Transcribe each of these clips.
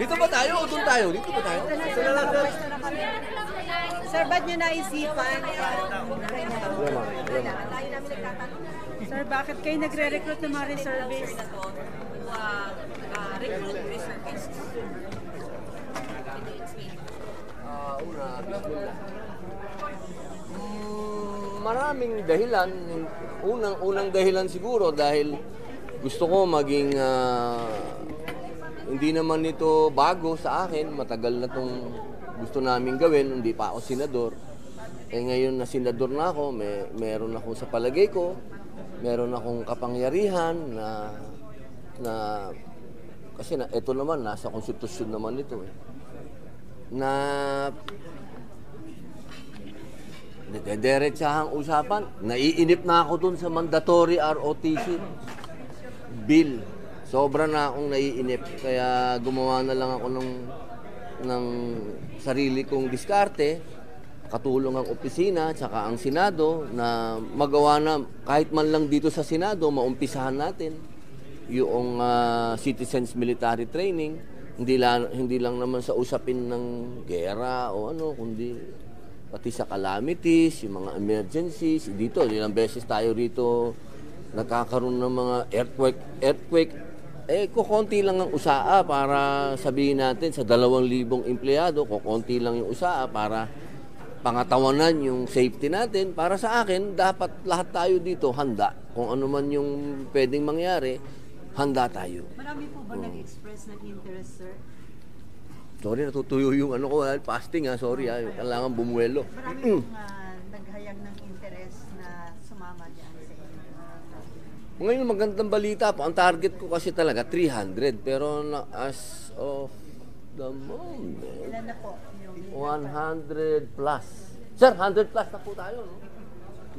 Dito ba tayo o doon tayo? Dito ba tayo? Sir, ba't nyo naisipan? Sir, bakit kayo nagre-recruit ng mga reservists? Recruit reservists. Maraming dahilan. Unang dahilan siguro dahil gusto ko maging hindi naman ito bago sa akin. Matagal na itong gusto namin gawin. Hindi pa ako senador. Ngayon na senador na ako, meron ako sa palagay ko, meron akong kapangyarihan na kasi ito naman, nasa konstitusyon naman ito na diretsyahang usapan. Naiinip na ako dun sa mandatory ROTC bill. Sobra na akong naiinip. Kaya gumawa na lang ako ng sarili kong diskarte, katulong ang opisina, tsaka ang Senado, na magawa na kahit man lang dito sa Senado, maumpisahan natin yung citizens military training. Hindi lang naman sa usapin ng gera o ano, kundi pati sa calamities, yung mga emergencies. Dito, ilang beses tayo rito nagkakaroon ng mga earthquake. Kukonti lang ang usaa para sabihin natin sa 2,000 empleyado, kukonti lang yung usaa para pangatawanan yung safety natin. Para sa akin, dapat lahat tayo dito handa. Kung ano man yung pwedeng mangyari, handa tayo. Marami po ba nag-express ng interest, sir? Sorry, natutuyo yung ano ko, fasting sorry kailangan bumuelo. Marami pong naghayag ng interest na sumama dyan sa inyo. Ngayon, magandang balita po. Ang target ko kasi talaga 300, pero as of the moment, Ilan na po? 100 plus. Sir, 100 plus na po tayo, no?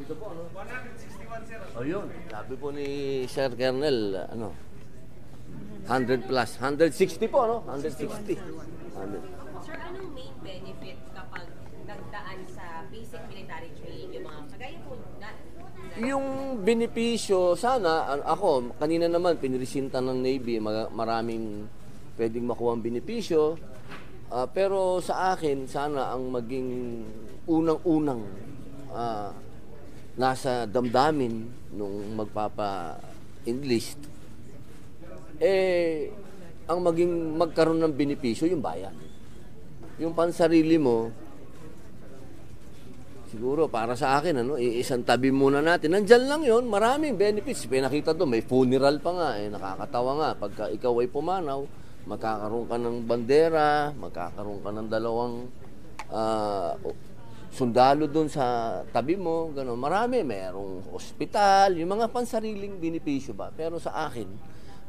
Dito po, no? 161, sir. Ayun, sabi po ni Sir Kernel, 100 plus. 160 po, no? 160. Sir, anong main benefit kapag nagdaan sa basic military training yung mga kagaya po na? Yung benepisyo, sana, ako, kanina naman, pinirisinta ng Navy, maraming pwedeng makuha ang benepisyo. Pero sa akin, sana ang maging unang-unang nasa damdamin nung magpapa-enlist, ang magkaroon ng benepisyo yung bayan. Yung pansarili mo, siguro para sa akin, isang tabi muna natin. Nandyan lang yun, maraming benefits. Pinakita doon, may funeral pa nga, nakakatawa nga. Pagka ikaw ay pumanaw, magkakaroon ka ng bandera, magkakaroon ka ng 2 sundalo doon sa tabi mo, gano'n. Marami, mayroong ospital, yung mga pansariling benepisyo ba. Pero sa akin,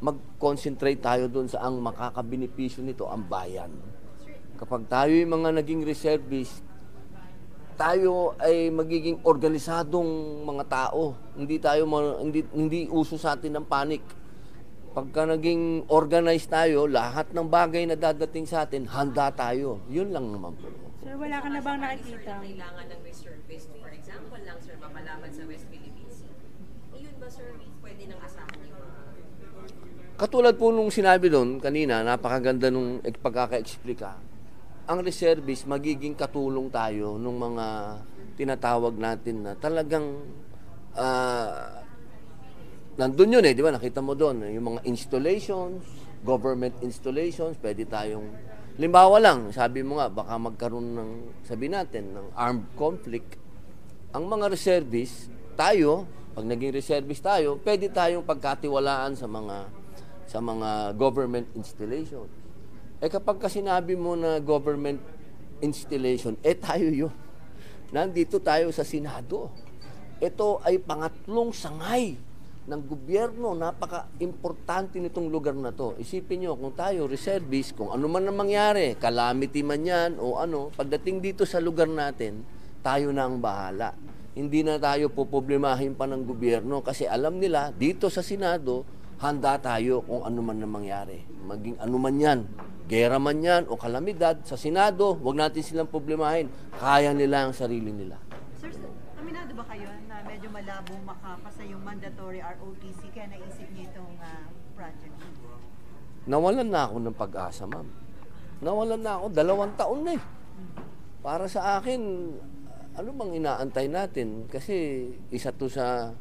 mag-concentrate tayo doon sa ang makakabenepisyo nito, ang bayan. Kapag tayo yung mga naging reservist, tayo ay magiging organisadong mga tao. Hindi uso sa atin ng panic. Pagka naging organized tayo, lahat ng bagay na dadating sa atin, handa tayo. Yun lang naman po. Sir, wala ka na bang nakikita? Kailangan ng reservist, for example lang, sir, mapalaban sa West Philippines. Yun ba, sir, pwede nang asahan yung Katulad po nung sinabi doon kanina, napakaganda nung pagkaka-explika. Ang reservist, magiging katulong tayo nung mga tinatawag natin na talagang nandun yun di ba? Nakita mo doon, yung mga installations, government installations, pwede tayong, limbawa lang, sabi mo nga, baka magkaroon ng, sabi natin, ng armed conflict. Ang mga reservist, tayo, pag naging reservist tayo, pwede tayong pagkatiwalaan sa mga government installation. Kapag sinabi mo na government installation, tayo yun. Nandito tayo sa Senado. Ito ay pangatlong sangay ng gobyerno. Napaka-importante nitong lugar na to. Isipin nyo, kung tayo reservist, kung ano man ang mangyari, calamity man yan o pagdating dito sa lugar natin, tayo na ang bahala. Hindi na tayo poproblemahin pa ng gobyerno kasi alam nila, dito sa Senado, handa tayo kung ano man na mangyari. Maging ano man yan, gera man yan o kalamidad, sa Senado, huwag natin silang problemahin. Kaya nila ang sarili nila. Sir, aminado ba kayo na medyo malabong makapasa yung mandatory ROTC kaya naisip niyo itong project? Nawalan na ako ng pag-asa, ma'am. Nawalan na ako, 2 taon na eh. Para sa akin, ano bang inaantay natin? Kasi isa to sa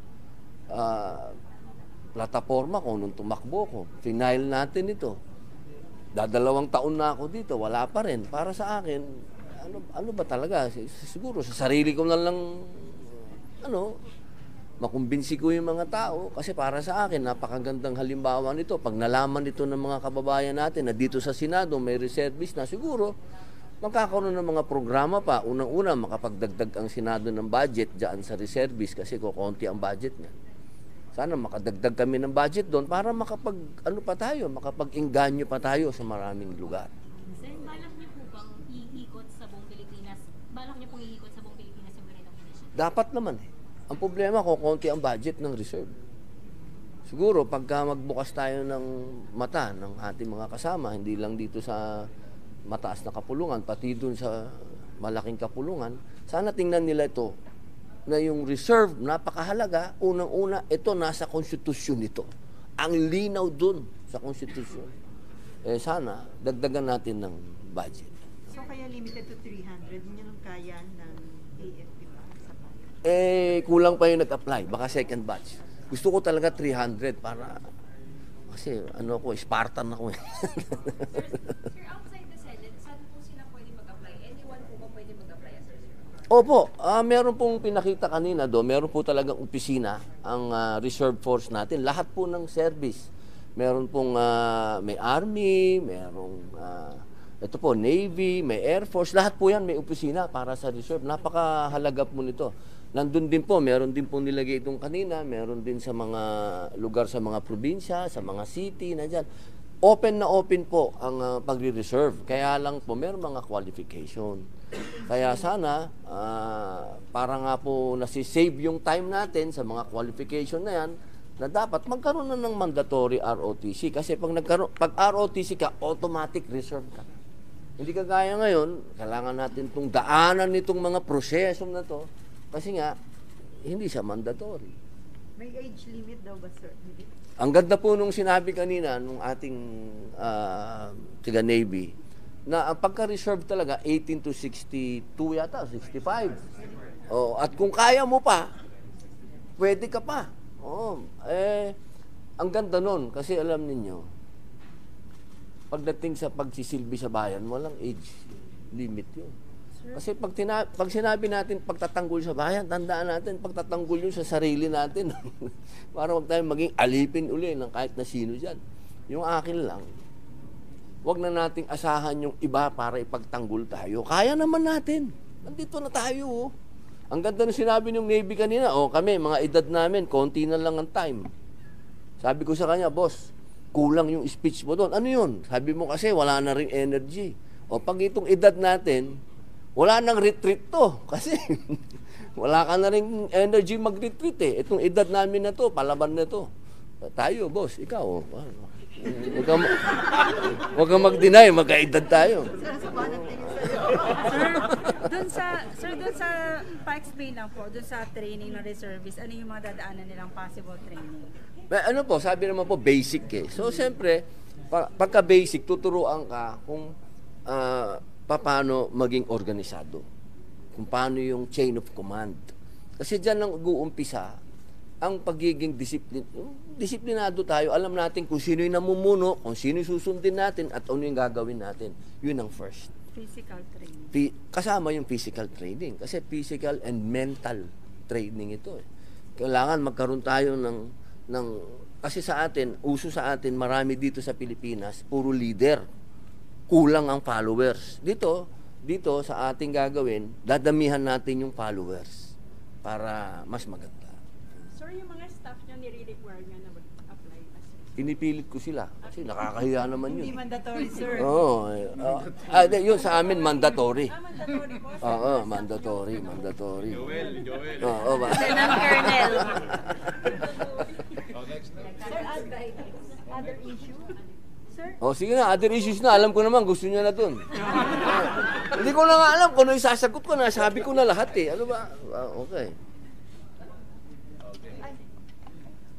plataforma ko nung tumakbo ko. Final natin ito. 2 taon na ako dito, wala pa rin. Para sa akin, ano ba talaga? Siguro sa sarili ko na lang, makumbinsi ko yung mga tao. Kasi para sa akin, napakagandang halimbawa nito. Pag nalaman ito ng mga kababayan natin na dito sa Senado may reservist na, siguro magkakaroon ng mga programa pa. Unang-una, makapagdagdag ang Senado ng budget dyan sa reservist kasi kukunti ang budget niya. Sana makadagdag kami ng budget doon para makapag-engganyo pa tayo sa maraming lugar. Sir, balak niyo po bang iikot sa buong Pilipinas? Balak niyo pong iikot sa buong Pilipinas yung ganitong initiative? Dapat naman eh. Ang problema, kukunti ang budget ng reserve. Siguro, pagka magbukas tayo ng mata ng ating mga kasama, hindi lang dito sa mataas na kapulungan, pati dun sa malaking kapulungan, sana tingnan nila ito na yung reserve, napakahalaga. Unang-una, ito nasa konstitusyon ito. Ang linaw dun sa konstitusyon. Sana, dagdagan natin ng budget. So kaya limited to 300, hindi nyo kaya ng AFP pa sa budget? Kulang pa yung nag-apply. Baka second batch. Gusto ko talaga 300 para, kasi Spartan ako eh. Sir, outside the Senate, saan po sila pwede mag-apply? Anyone po ba pwede mag-apply as reserve? Opo, meron pong pinakita kanina do, meron po talagang opisina ang reserve force natin. Lahat po ng service. Meron pong may Army, merong ito po Navy, may Air Force, lahat po 'yan may opisina para sa reserve. Napakahalaga po nito. Nandun din po, meron din po nilagay itong kanina, meron din sa mga lugar sa mga probinsya, sa mga city na diyan. Open na open po ang pagre-reserve. Kaya lang po meron mga qualification. Kaya sana, para nga po nasi-save yung time natin sa mga qualification na yan, na dapat magkaroon na ng mandatory ROTC. Kasi pag ROTC ka, automatic reserve ka. Hindi ka gaya ngayon, kailangan natin itong daanan nitong mga proseso na to. Kasi nga, hindi siya mandatory. May age limit daw ba, sir? Hindi. Ang ganda po nung sinabi kanina nung ating tiga Navy na ang pagka-reserve talaga 18 to 62 yata, 65. Oh, at kung kaya mo pa, pwede ka pa. Oh, ang ganda nun kasi alam niyo pagdating sa pagsisilbi sa bayan, walang age limit 'yun. Kasi pag sinabi natin pagtatanggol sa bayan, tandaan natin pagtatanggol yun sa sarili natin. Para huwag tayong maging alipin uli ng kahit na sino dyan. Yung akin lang, huwag na nating asahan yung iba para ipagtanggol tayo. Kaya naman natin. Nandito na tayo. Oh. Ang ganda ng sinabi ng Navy kanina, kami, mga edad namin, konti na lang ang time. Sabi ko sa kanya, boss, kulang yung speech mo doon. Ano yun? Sabi mo kasi wala na rin energy. Pag itong edad natin, wala nang retreat to. Kasi wala ka na rin energy mag-retreat eh. Itong edad namin na to, palaban na to. Tayo, boss, ikaw. Huwag kang mag-deny, magkaedad tayo. Sir, sa ba nagtingin sa'yo? Doon sa pa-explain lang po, doon sa training ng reservist, ano yung mga dadaanan nilang possible training? Ano po, sabi naman po, basic eh. So, siyempre, pagka-basic, tuturuan ka kung paano maging organisado. Kung paano yung chain of command. Kasi dyan lang uumpisa ang pagiging disiplinado tayo. Alam natin kung sino yung namumuno, kung sino yung susundin natin, at ano yung gagawin natin. Yun ang first. Physical training. Kasama yung physical training. Kasi physical and mental training ito. Kailangan magkaroon tayo ng kasi sa atin, uso sa atin, marami dito sa Pilipinas, puro leader. Kulang ang followers. Dito sa ating gagawin, dadamihan natin yung followers para mas maganda. Sir, yung mga staff nyo nire-require nyo na mag-apply as Pinipilit ko sila kasi nakakahiya naman Hindi yun. mandatory, sir. Oo. Yun sa amin mandatory. Mandatory po, sir. Oo, mandatory. Joel. Oo, Lieutenant Colonel. Sir, other issue? Sir? Sige na, other issues na. Alam ko naman, gusto niya na dun. Hindi ko na nga alam kung ano yung sasagot ko na. Sabi ko na lahat eh. Ano ba? Okay.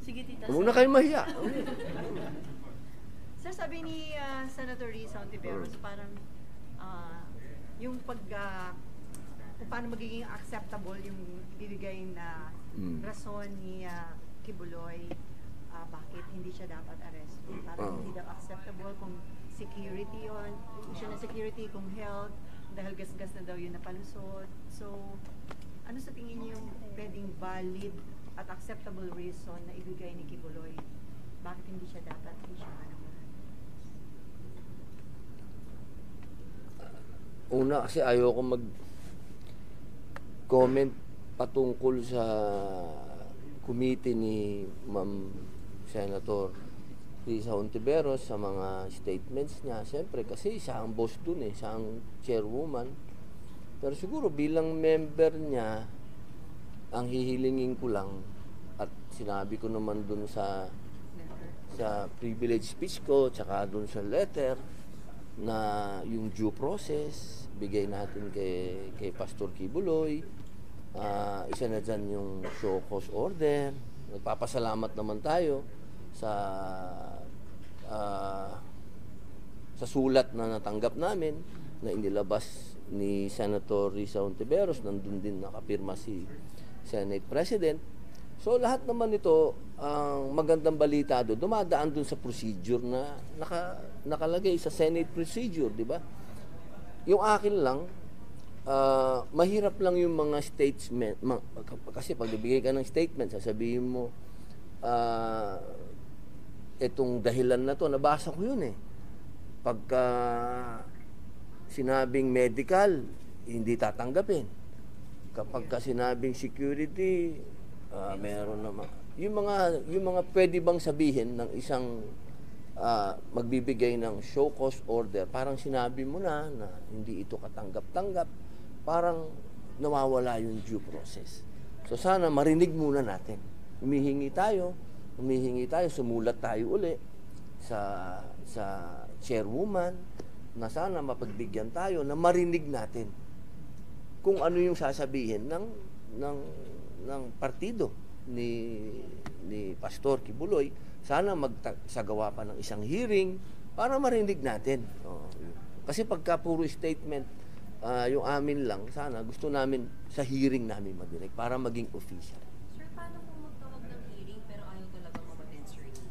Sige, tita. Huwag na kayo mahiya. Sir, sabi ni Senator Risa Ontiveros, parang yung kung paano magiging acceptable yung ibibigay na rason ni Kibuloy, bakit hindi siya dapat arrest. Parang hindi daw acceptable kung security yun, issue na security, kung health, dahil gas-gas na daw yun napalusot. So, ano sa tingin niyo yung pwedeng valid at acceptable reason na ibigay ni Kibuloy? Bakit hindi siya dapat issue naman? Una, kasi ayoko mag-comment patungkol sa committee ni Ma'am Senator Risa Ontiveros sa mga statements niya. Siyempre, kasi siya ang boss dun eh, siya ang chairwoman. Pero siguro bilang member niya, ang hihilingin ko lang, at sinabi ko naman dun sa privilege speech ko, tsaka dun sa letter, na yung due process, bigay natin kay Pastor Kibuloy. Isa na dyan yung show cause order. Nagpapasalamat naman tayo sa sulat na natanggap namin na inilabas ni Senator Risa Ontiveros. Nandun din nakapirma si Senate President. So lahat naman ito, ang magandang balita doon, dumadaan doon sa procedure na nakalagay sa Senate procedure, di ba? Yung akin lang, mahirap lang yung mga statement, kasi pag ibigay ka ng statement, sasabihin mo, itong dahilan na to, nabasa ko yun eh. Pagka sinabing medical, hindi tatanggapin. Kapag sinabing security, meron naman. Yung mga pwede bang sabihin ng isang magbibigay ng show cause order, parang sinabi mo na hindi ito katanggap-tanggap, parang nawawala yung due process. So sana marinig muna natin. Humihingi tayo, sumulat tayo uli sa chairwoman na sana mapagbigyan tayo na marinig natin kung ano yung sasabihin ng partido ni Pastor Kibuloy. Sana magsagawa pa ng isang hearing para marinig natin. Kasi pagka puro statement, yung amin lang, sana gusto namin sa hearing namin marinig para maging official. Sir, paano kung magtawag ng hearing pero ayaw talaga mabatin, sir, ni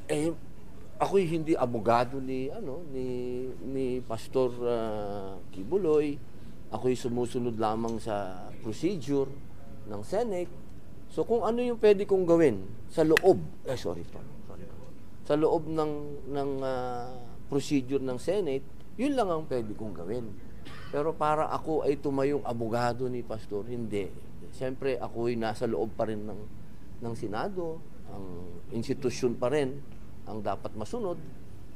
Kibuloy? Ako'y hindi abogado ni Pastor Kibuloy. Ako'y sumusunod lamang sa procedure ng Senate. So kung ano yung pwede kong gawin sa loob, sa loob ng procedure ng Senate, yun lang ang pwede kong gawin. Pero para ako ay tumayong abogado ni Pastor, hindi. Siyempre ako'y nasa loob pa rin ng Senado, ang institusyon pa rin ang dapat masunod.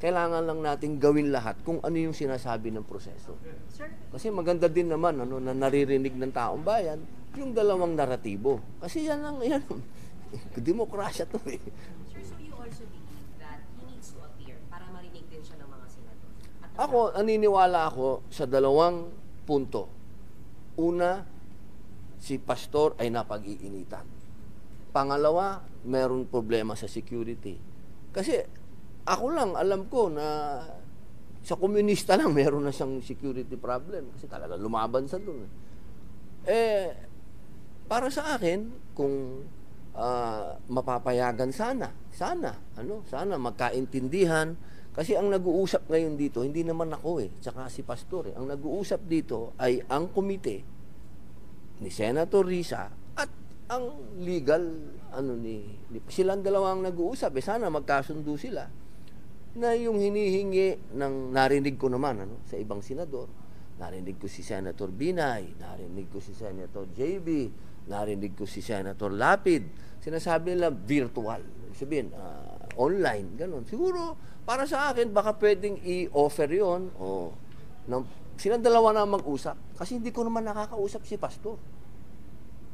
Kailangan lang nating gawin lahat kung ano yung sinasabi ng proseso. Sir, Kasi maganda din naman na naririnig ng taong bayan yung dalawang naratibo. Kasi yan demokrasya to eh. Sir, so you also believe that he needs to appear para marinig din siya ng mga senador? Ako, naniniwala ako sa dalawang punto. Una, si pastor ay napag-iinitan. Pangalawa, meron problema sa security. Kasi ako lang, alam ko na sa komunista lang meron na siyang security problem. Kasi talaga lumaban sa doon. Para sa akin, kung mapapayagan sana magkaintindihan. Kasi ang nag-uusap ngayon dito, hindi naman ako tsaka si pastor Ang nag-uusap dito ay ang komite ni Senator Risa at ang legal silang dalawang nag-uusap. Sana magkasundo sila na yung hinihingi ng narinig ko naman sa ibang senador. Narinig ko si Senator Binay, narinig ko si Senator JB, narinig ko si Senator Lapid. Sinasabi nila virtual. Sabihin, online, ganun. Siguro, para sa akin, baka pwedeng i-offer yun silang dalawa na mag-usap. Kasi hindi ko naman nakakausap si pastor.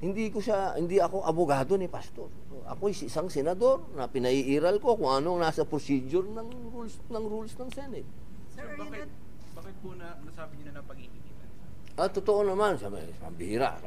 Hindi ako abogado ni pastor. Ako isang senador na pinaiiral ko kung anong nasa procedure ng rules ng Senate. Sir, bakit po nasabi niyo na napag-iinitan? Totoo naman, pambihira.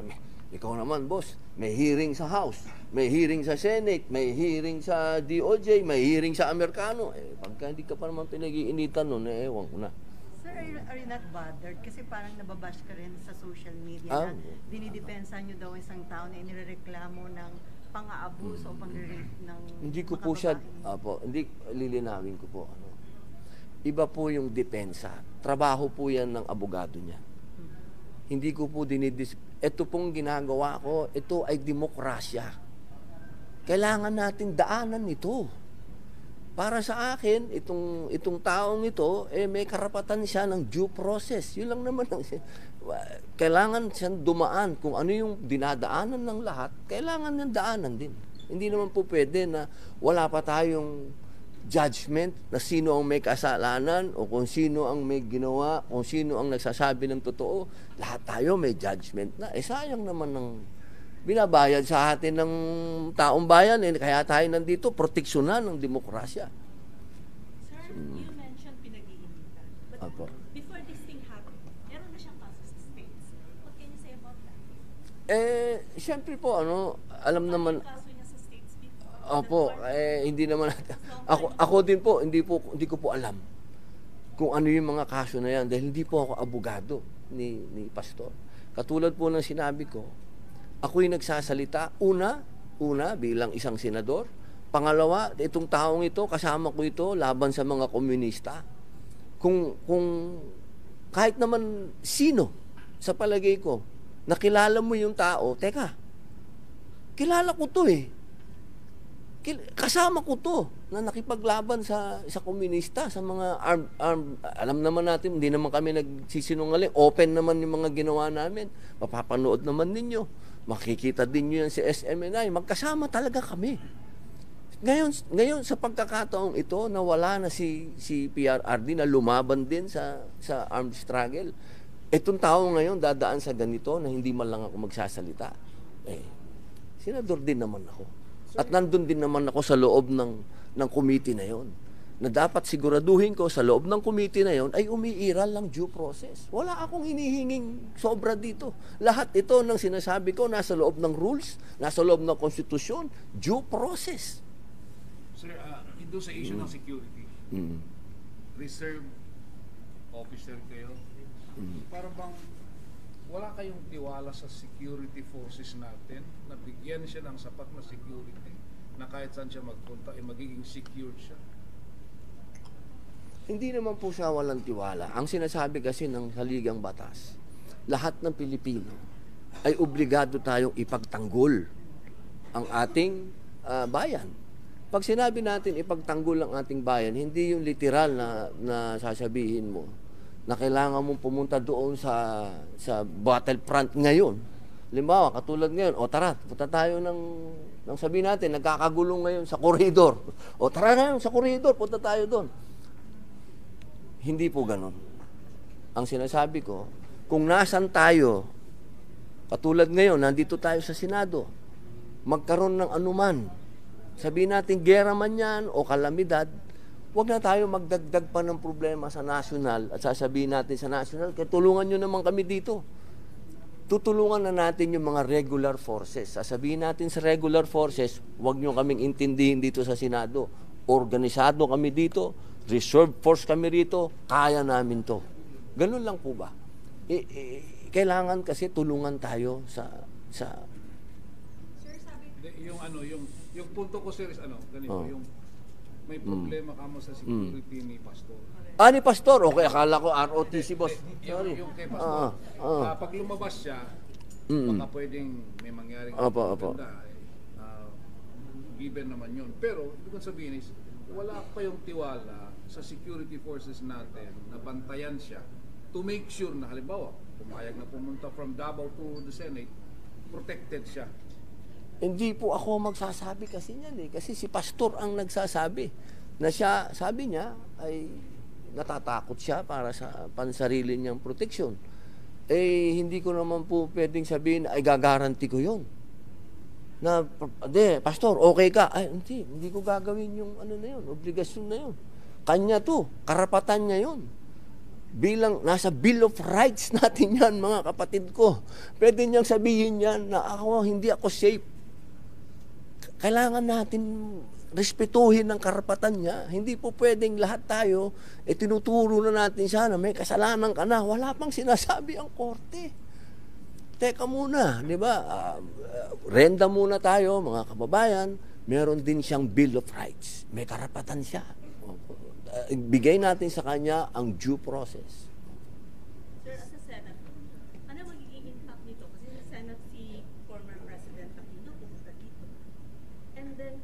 Ikaw naman, boss, may hearing sa House, may hearing sa Senate, may hearing sa DOJ, may hearing sa Amerikano. Pagka hindi ka pa naman pinag-iinitan nun, ewan ko na. Sir, are you not bothered? Kasi parang nababash ka rin sa social media Ah. na dinidepensa nyo daw isang tao na inireklamo ng pang-aabuso o pang-rape ng Hindi ko mga po siya, babaeng- hindi, lilinawin ko po. Iba po yung depensa. Trabaho po yan ng abogado niya. Hindi ko po ito pong ginagawa ko, ito ay demokrasya. Kailangan nating daanan ito. Para sa akin, itong taong ito, may karapatan siya ng due process. Yun lang naman. Kailangan siyang dumaan. Kung ano yung dinadaanan ng lahat, kailangan niyang daanan din. Hindi naman po pwede na wala pa tayong judgment na sino ang may kasalanan o kung sino ang may ginawa, kung sino ang nagsasabi ng totoo. Lahat tayo may judgment na. Sayang naman ng binabayad sa atin ng taong bayan. Kaya tayo nandito, proteksyonan ng demokrasya. Sir, you mentioned pinag-iinitan. But Apo. before this thing happened, meron na siyang kaso sa States. What can you say about that? Siyempre po, alam naman, Ano yung kaso niya sa States before? opo, hindi naman, ako din po, hindi ko po alam kung ano yung mga kaso na yan dahil hindi po ako abogado ni Pastor. Katulad po ng sinabi ko, ako'y nagsasalita, una bilang isang senador, pangalawa, itong taong ito, kasama ko ito, laban sa mga komunista. Kung kahit naman sino, sa palagay ko, nakilala mo yung tao, teka, kilala ko to kasama ko to na nakipaglaban sa komunista, sa mga armed, alam naman natin, hindi naman kami nagsisinungaling, open naman yung mga ginawa namin, mapapanood naman ninyo, makikita din nyo yan si SMNI, magkasama talaga kami. Ngayon sa pagkakataong ito, nawala na si PRRD na lumaban din sa armed struggle. Itong tao ngayon dadaan sa ganito na hindi man lang ako magsasalita. Senador din naman ako. At nandun din naman ako sa loob ng committee na yon. Na dapat siguraduhin ko sa loob ng committee na yon ay umiiral lang due process. Wala akong hinihinging sobra dito. Lahat ito ng sinasabi ko nasa loob ng rules, nasa loob ng konstitusyon, due process. Sir, ito sa issue ng security, reserve officer kayo, para bang wala kayong tiwala sa security forces natin na bigyan siya ng sapat na security na kahit saan siya magpunta ay magiging secured siya? Hindi naman po siya walang tiwala. Ang sinasabi kasi ng saligang batas, lahat ng Pilipino ay obligado tayong ipagtanggol ang ating bayan. Pag sinabi natin ipagtanggol ang ating bayan, hindi yung literal na sasabihin mo na kailangan mong pumunta doon sa battlefront ngayon. Halimbawa, katulad ngayon, tara, punta tayo ng sabihin natin, nagkakagulong ngayon sa koridor. Tara na sa koridor, punta tayo doon. Hindi po ganun. Ang sinasabi ko, kung nasan tayo, katulad ngayon, nandito tayo sa Senado, magkaroon ng anuman, sabihin natin, gera man yan o kalamidad, huwag na tayo magdagdag pa ng problema sa national at sasabihin natin sa national, kaya tulungan nyo naman kami dito. Tutulungan na natin yung mga regular forces. Sasabihin natin sa regular forces, huwag nyo kaming intindihin dito sa Senado. Organisado kami dito, reserve force kami rito, kaya namin to. Ganun lang po ba? Kailangan kasi tulungan tayo sa Yung punto ko, sir, is ganito, yung may problema ka mo sa security ni Pastor. Ni Pastor? Okay, akala ko ROTC, boss. Sorry. Yung kay Pastor. Pag lumabas siya, baka pwedeng may mangyaring maganda. Given naman yun. Pero, ibig sabihin is, wala pa yung tiwala sa security forces natin na bantayan siya to make sure na, halimbawa, pumayag na pumunta from Davao to the Senate, protected siya. Hindi po ako magsasabi kasi niyan Kasi si Pastor ang nagsasabi na siya, sabi niya, ay natatakot siya para sa pansarili niyang proteksyon. Hindi ko naman po pwedeng sabihin ay gagaranti ko yun. Na, Pastor, okay ka? Hindi ko gagawin yung na yun, obligasyon na yun. Kanya to, karapatan niya yun. bilang nasa Bill of Rights natin yan, mga kapatid ko. Pwede niyang sabihin yan na hindi ako safe. Kailangan natin respetuhin ang karapatan niya. Hindi po pwedeng lahat tayo, tinuturo na natin siya na may kasalanan ka na. Wala pang sinasabi ang korte. Teka muna, di ba? Renda muna tayo, mga kababayan. Meron din siyang Bill of Rights. May karapatan siya. Bigay natin sa kanya ang due process. Sir, as a senator, ano magiging impact nito? Kasi sa Senate si former President Aquino pumunta dito. And then,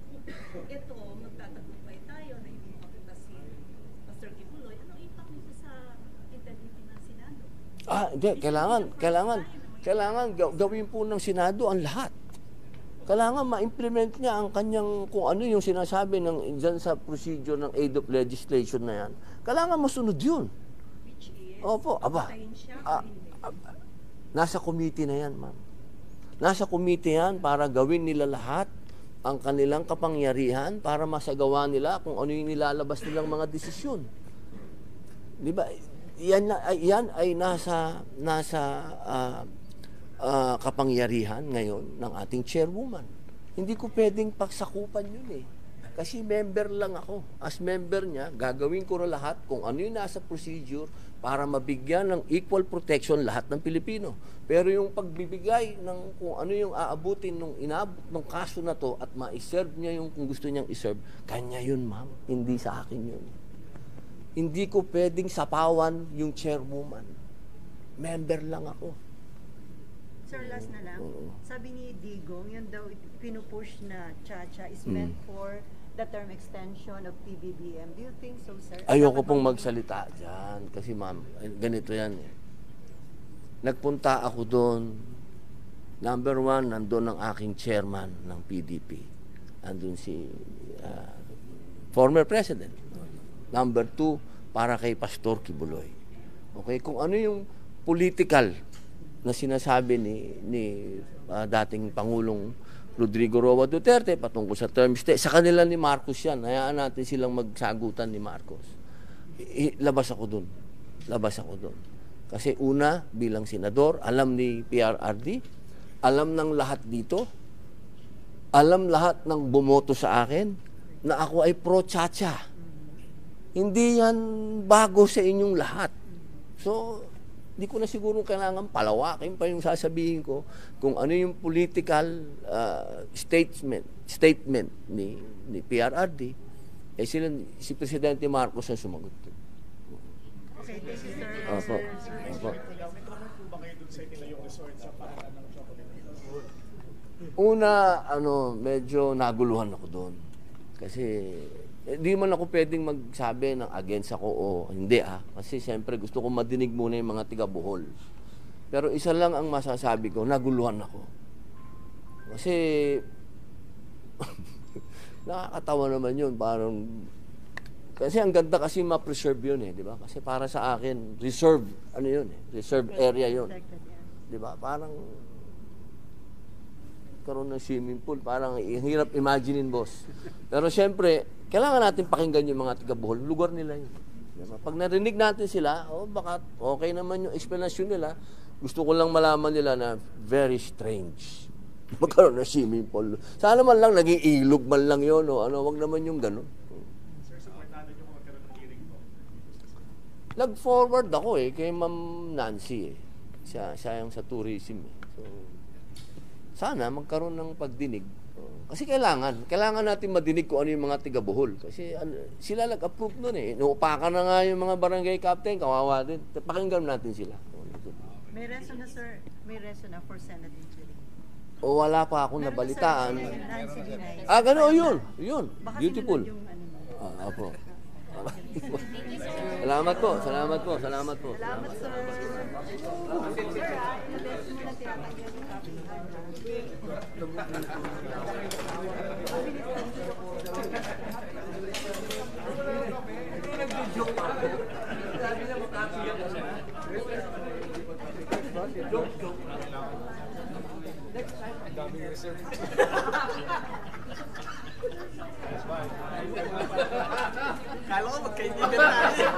ito, magtatagumpay tayo na hindi mapunta si Pastor Kibuloy. Anong impact nito sa integrity ng Senado? Hindi. Kailangan gawin po ng Senado ang lahat. Kailangan ma-implement niya ang kanyang, kung ano yung sinasabi dyan sa procedure ng aid of legislation na yan. Kailangan masunod yun. Which is, Opo, papatayin siya o hindi? Nasa committee na yan, ma'am. Nasa committee yan para gawin nila lahat ang kanilang kapangyarihan para masagawa nila kung ano yung nilalabas nilang mga desisyon. Di ba? Yan ay nasa kapangyarihan ngayon ng ating chairwoman. Hindi ko pwedeng pagsakupan yun eh. Kasi member lang ako. As member niya, gagawin ko na lahat kung ano yung nasa procedure para mabigyan ng equal protection lahat ng Pilipino. Pero yung pagbibigay ng kung ano yung aabutin nung inaabot ng kaso na to at ma-serve niya yung kung gusto niyang iserve, kanya yun, ma'am. Hindi sa akin yun. Hindi ko pwedeng sapawan yung chairwoman. Member lang ako. Sir, last na lang. Sabi ni Digong, yun daw pinupush na Chacha is meant for the term extension of PBBM. Do you think so, sir? Ayoko pong magsalita dyan. Kasi ma'am, ganito yan eh. Nagpunta ako doon. Number one, nandun ang aking chairman ng PDP. Nandun si former president. Number two, para kay Pastor Kibuloy. Okay, kung ano yung political na sinasabi ni dating Pangulong Rodrigo Roa Duterte patungkol sa term stay. Sa kanila ni Marcos yan. Hayaan natin silang magsagutan ni Marcos. Labas ako dun. Kasi una, bilang senador, alam ni PRRD, alam ng lahat dito, alam lahat ng bumoto sa akin na ako ay pro-Chacha. Hindi yan bago sa inyong lahat. So, hindi ko na siguro kailangan palawakin pa yung sasabihin ko kung ano yung political statement ni PRRD. Si Presidente Marcos ang sumagot. Okay, thank you, sir. Opo. Una, medyo naguluhan ako doon. Kasi di man ako pwedeng magsabi ng against ako o hindi Kasi siyempre gusto ko madinig muna yung mga tiga-Bohol. Pero isa lang ang masasabi ko, naguluhan ako. Kasi nakakatawa naman yun. Parang, kasi ang ganda kasi ma-preserve yun di ba? Kasi para sa akin, reserve, reserve area yun. Di ba? Parang karoon ng swimming pool. Parang hirap imaginein, boss. Pero siyempre, kailangan natin pakinggan yung mga taga-Bohol. Lugar nila yun. Diba? Pag narinig natin sila, baka okay naman yung explanation nila. Gusto ko lang malaman nila na very strange. Magkaroon ng swimming pool. Sana man lang, naging ilog man lang yun. Wag naman yung gano'n. Sir, supportado nyo kung magkaroon ng hearing po? Nag-forward ako kay Ma'am Nancy Siya yung sa tourism So, sana magkaroon ng pagdinig. Kasi kailangan natin madinig kung ano yung mga tiga-Bohol. Kasi sila nag-approve nun Inuupakan na nga yung mga barangay captain, kawawa din. Pakinggan natin sila. May reason na, sir. May reason na for Senate injury. O wala pa akong nabalitaan. Nancy Binay. Gano'n, yun. Baka Beautiful. sinunod yung Apo. Salamat po. Salamat, sir. Sir, ilang beses mo na tinatanggal yung Kala ko magkaibigan tayo.